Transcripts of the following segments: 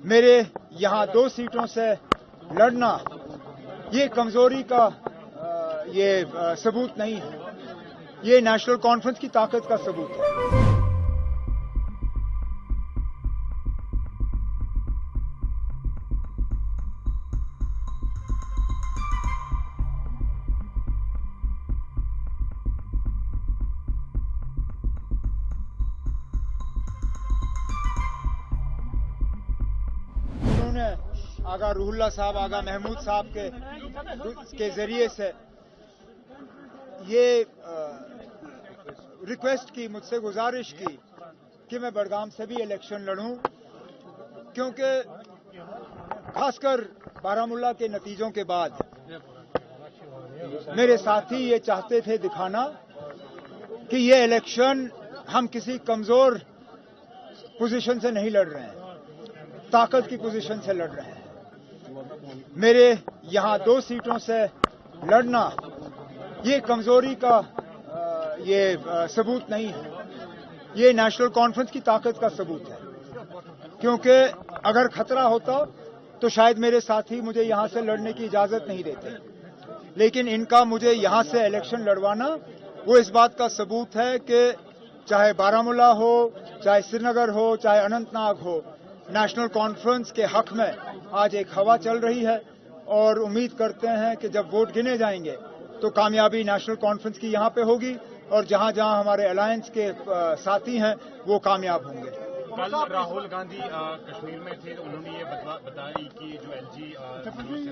मेरे यहाँ 2 सीटों से लड़ना ये कमजोरी का सबूत नहीं है, ये नेशनल कॉन्फ्रेंस की ताकत का सबूत है। आगा रूहुल्ला साहब, आगा महमूद साहब के जरिए से ये रिक्वेस्ट की, मुझसे गुजारिश की कि मैं बडगाम से भी इलेक्शन लड़ूं, क्योंकि खासकर बारामुल्ला के नतीजों के बाद मेरे साथी ये चाहते थे दिखाना कि ये इलेक्शन हम किसी कमजोर पोजीशन से नहीं लड़ रहे हैं, ताकत की पोजीशन से लड़ रहे हैं। मेरे यहाँ 2 सीटों से लड़ना ये कमजोरी का सबूत नहीं है, ये नेशनल कॉन्फ्रेंस की ताकत का सबूत है। क्योंकि अगर खतरा होता तो शायद मेरे साथी मुझे यहाँ से लड़ने की इजाजत नहीं देते, लेकिन इनका मुझे यहाँ से इलेक्शन लड़वाना वो इस बात का सबूत है कि चाहे बारामुल्ला हो, चाहे श्रीनगर हो, चाहे अनंतनाग हो, नेशनल कॉन्फ्रेंस के हक में आज एक हवा चल रही है और उम्मीद करते हैं कि जब वोट गिने जाएंगे तो कामयाबी नेशनल कॉन्फ्रेंस की यहाँ पे होगी और जहाँ जहाँ हमारे अलायंस के साथी हैं वो कामयाब होंगे। कल राहुल गांधी कश्मीर में थे, उन्होंने ये बताई कि जो एलजी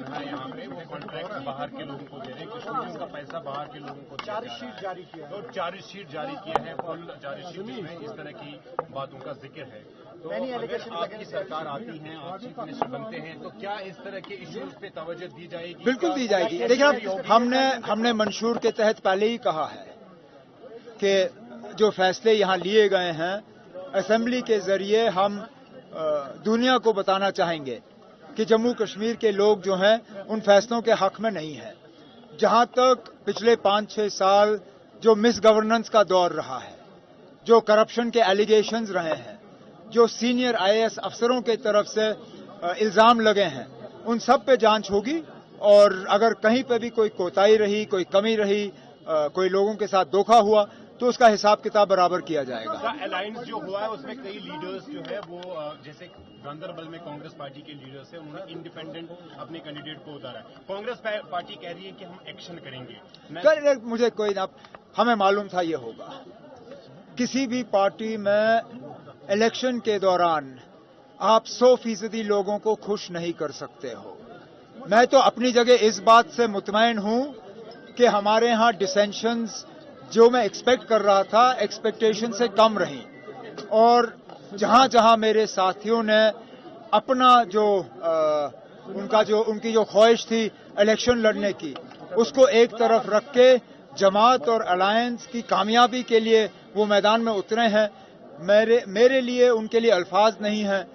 है यहाँ पे वो कॉन्ट्रैक्ट बाहर के लोगों को दे रहे हैं, कश्मीरियों का पैसा बाहर के लोगों को चार्जशीट जारी किया है, तो चार्जशीट जारी किया है, फुल चार्जशीट में इस तरह की बातों का जिक्र है। तो अगर आपकी सरकार आती है, आप चीफ मिनिस्टर बनते हैं, तो क्या इस तरह के इश्यूज पे तवज्जो दी जाएगी? बिल्कुल दी जाएगी। देखिए, हमने मंशूर के तहत पहले ही कहा है कि जो फैसले यहाँ लिए गए हैं असेंबली के जरिए हम दुनिया को बताना चाहेंगे कि जम्मू कश्मीर के लोग जो हैं उन फैसलों के हक में नहीं है। जहां तक पिछले 5-6 साल जो मिस गवर्नेंस का दौर रहा है, जो करप्शन के एलिगेशंस रहे हैं, जो सीनियर आईएएस अफसरों के तरफ से इल्जाम लगे हैं, उन सब पे जांच होगी और अगर कहीं पे भी कोई कोताही रही, कोई कमी रही, कोई लोगों के साथ धोखा हुआ तो उसका हिसाब किताब बराबर किया जाएगा। अलायंस जो हुआ है उसमें कई लीडर्स जो है वो जैसे गांधरबल में कांग्रेस पार्टी के लीडर्स हैं, उन्होंने इंडिपेंडेंट अपने कैंडिडेट को उतारा है। कांग्रेस पार्टी कह रही है कि हम एक्शन करेंगे। मुझे कोई ना, हमें मालूम था ये होगा। किसी भी पार्टी में इलेक्शन के दौरान आप 100% लोगों को खुश नहीं कर सकते हो। मैं तो अपनी जगह इस बात से मुतमईन हूं कि हमारे यहां डिसेंशंस जो मैं एक्सपेक्ट कर रहा था एक्सपेक्टेशन से कम रही और जहां जहां मेरे साथियों ने अपना उनकी जो ख्वाहिश थी इलेक्शन लड़ने की, उसको एक तरफ रख के जमात और अलायंस की कामयाबी के लिए वो मैदान में उतरे हैं। मेरे लिए उनके लिए अल्फाज नहीं हैं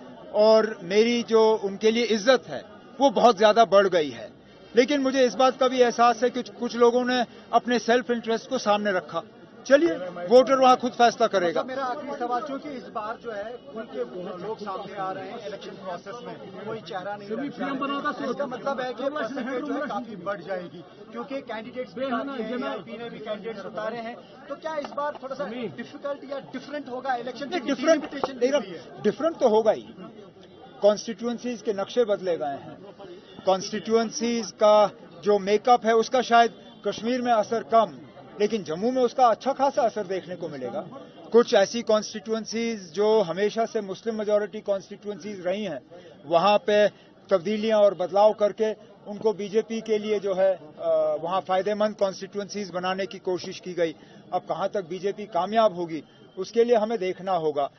और मेरी जो उनके लिए इज्जत है वो बहुत ज्यादा बढ़ गई है। लेकिन मुझे इस बात का भी एहसास है कि कुछ लोगों ने अपने सेल्फ इंटरेस्ट को सामने रखा। चलिए, वोटर वहां खुद फैसला करेगा। मेरा आखिरी सवाल, क्योंकि इस बार जो है उनके लोग सामने आ रहे हैं इलेक्शन प्रोसेस में, कोई चेहरा नहीं है, इसका मतलब है कि परसेंटेज जो है काफी बढ़ जाएगी, क्योंकि कैंडिडेट्स भी ने भी कैंडिडेट्स उतारे हैं। तो क्या इस बार थोड़ा सा डिफिकल्ट या डिफरेंट होगा इलेक्शन? डिफरेंट तो होगा ही। कॉन्स्टिट्यूएंसीज के नक्शे बदले गए हैं, कॉन्स्टिट्यूएंसीज का जो मेकअप है उसका शायद कश्मीर में असर कम, लेकिन जम्मू में उसका अच्छा खासा असर देखने को मिलेगा। कुछ ऐसी कॉन्स्टिट्यूएंसीज जो हमेशा से मुस्लिम मेजॉरिटी कॉन्स्टिट्यूएंसीज रही हैं, वहां पे तब्दीलियां और बदलाव करके उनको बीजेपी के लिए जो है वहां फायदेमंद कॉन्स्टिट्यूएंसीज बनाने की कोशिश की गई। अब कहां तक बीजेपी कामयाब होगी उसके लिए हमें देखना होगा।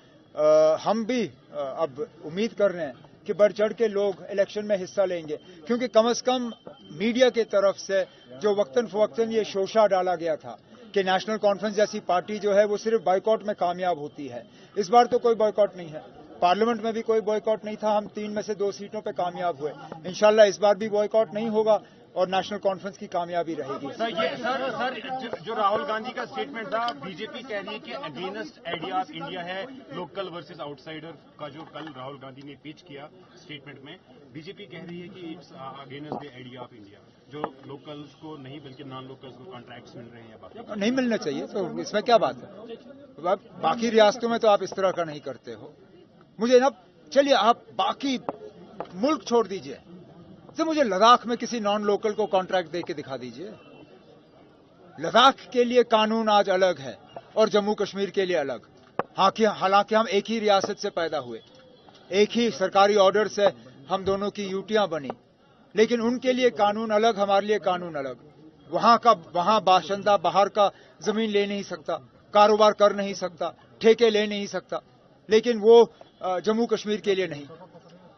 हम भी अब उम्मीद कर रहे हैं कि बढ़ चढ़ के लोग इलेक्शन में हिस्सा लेंगे, क्योंकि कम से कम मीडिया की तरफ से जो वक्तन फवक्तन ये शोशा डाला गया था कि नेशनल कॉन्फ्रेंस जैसी पार्टी जो है वो सिर्फ बाइकॉट में कामयाब होती है, इस बार तो कोई बाइकॉट नहीं है। पार्लियामेंट में भी कोई बॉयकॉट नहीं था, हम 3 में से 2 सीटों पे कामयाब हुए। इंशाल्लाह इस बार भी बॉयकॉट नहीं होगा और नेशनल कॉन्फ्रेंस की कामयाबी रहेगी। सर जो राहुल गांधी का स्टेटमेंट था, बीजेपी कह रही है कि अगेंस्ट आइडिया ऑफ इंडिया है, लोकल वर्सेस आउटसाइडर का जो कल राहुल गांधी ने पेश किया स्टेटमेंट में, बीजेपी कह रही है कि it's against the idea of India, जो लोकल्स को नहीं बल्कि नॉन लोकल्स को कॉन्ट्रैक्ट्स मिल रहे हैं। बाकी नहीं मिलना चाहिए तो इसमें क्या बात है? बाकी रियासतों में तो आप इस तरह का नहीं करते हो। मुझे ना, चलिए आप बाकी मुल्क छोड़ दीजिए, तो मुझे लद्दाख में किसी नॉन लोकल को कॉन्ट्रैक्ट दे के दिखा दीजिए। लद्दाख के लिए कानून आज अलग है और जम्मू कश्मीर के लिए अलग। हालांकि हम एक ही रियासत से पैदा हुए, एक ही सरकारी ऑर्डर से हम दोनों की यूटियां बनी, लेकिन उनके लिए कानून अलग, हमारे लिए कानून अलग। वहां बाशिंदा बाहर का जमीन ले नहीं सकता, कारोबार कर नहीं सकता, ठेके ले नहीं सकता, लेकिन वो जम्मू कश्मीर के लिए नहीं।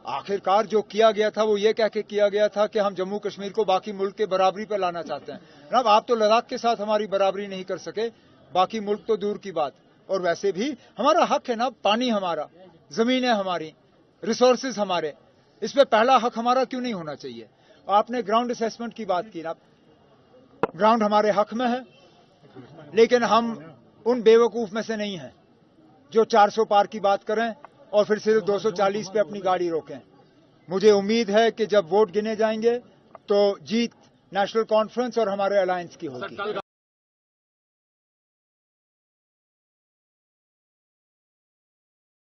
आखिरकार जो किया गया था वो ये कह के किया गया था कि हम जम्मू कश्मीर को बाकी मुल्क के बराबरी पर लाना चाहते हैं। जनाब, आप तो लद्दाख के साथ हमारी बराबरी नहीं कर सके, बाकी मुल्क तो दूर की बात। और वैसे भी हमारा हक है ना, पानी हमारा, जमीनें हमारी, रिसोर्सेज हमारे, इस पे पहला हक हमारा क्यों नहीं होना चाहिए? आपने ग्राउंड असेसमेंट की बात की ना, ग्राउंड हमारे हक में है, लेकिन हम उन बेवकूफ में से नहीं हैं जो 400 पार की बात करें और फिर सिर्फ 240 पे अपनी गाड़ी रोकें। मुझे उम्मीद है कि जब वोट गिने जाएंगे तो जीत नेशनल कॉन्फ्रेंस और हमारे अलायंस की होगी।